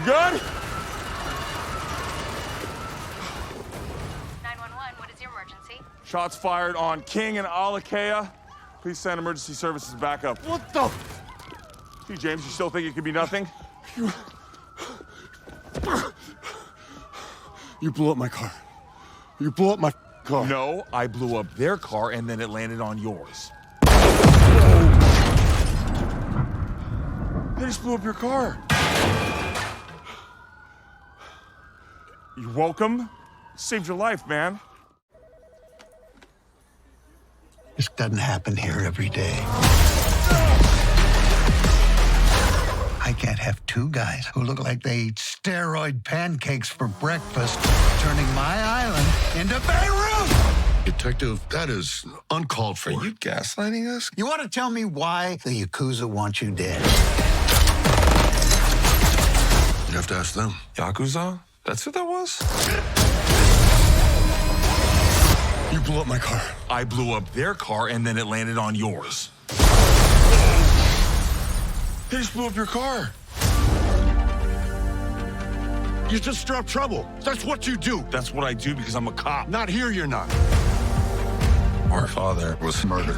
You good? 911, what is your emergency? Shots fired on King and Alakea. Please send emergency services back up. What the? Gee, James, you still think it could be nothing? You blew up my car. You blew up my car. No, I blew up their car and then it landed on yours. They just blew up your car. You're welcome. Saved your life, man. This doesn't happen here every day. I can't have two guys who look like they eat steroid pancakes for breakfast turning my island into Beirut! Detective, that is uncalled for. Are you gaslighting us? You want to tell me why the Yakuza want you dead? You have to ask them. Yakuza? That's who that was? You blew up my car. I blew up their car and then it landed on yours. They just blew up your car. You just stir up trouble. That's what you do. That's what I do because I'm a cop. Not here, you're not. Our father was murdered.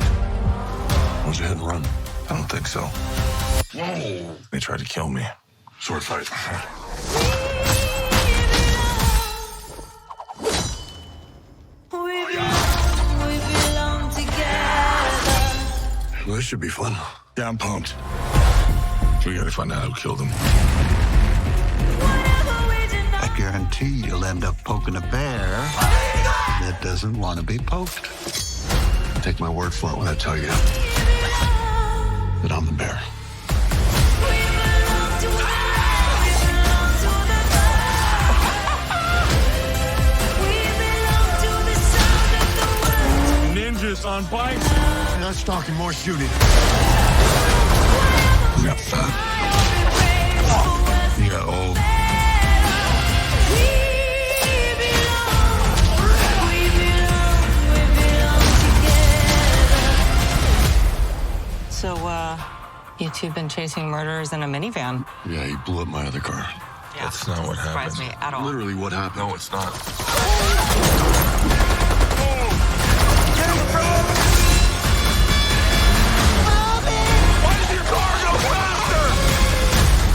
Was it hit and run? I don't think so. Whoa. They tried to kill me. Sword fight. Well, this should be fun. Yeah, I'm pumped. We gotta find out who killed him. I guarantee you'll end up poking a bear that doesn't want to be poked. Take my word for it when I tell you that I'm the bear. Ninjas on bikes. Less talking, more shooting. You got fat. You got old. So, you two been chasing murderers in a minivan? Yeah, he blew up my other car. Yeah, That's not what surprised happened. me at all. Literally what happened. No, it's not. Why did your car go faster?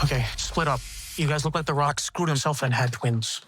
Okay, split up. You guys look like The Rock screwed himself and had twins.